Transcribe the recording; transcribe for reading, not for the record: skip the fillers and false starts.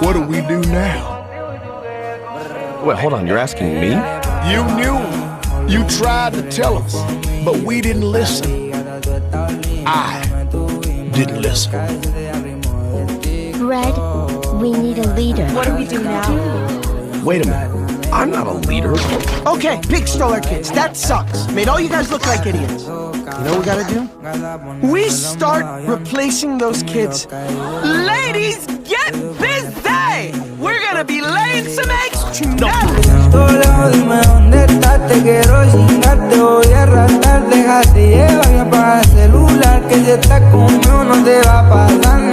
What do we do now? Wait, hold on, you're asking me? You knew. You tried to tell us, but we didn't listen. I didn't listen. Red, we need a leader. What do we do now? Wait a minute. I'm not a leader. Okay, pig stroller kids, that sucks. Made all you guys look like idiots. You know what we gotta do? We start replacing those kids. Ladies, get busy! We're gonna be laying some eggs tonight! Dime dónde estás, te quiero chingar, te voy a arrastrar, déjate llevar y apaga el celular, que si estás conmigo no te va a pasar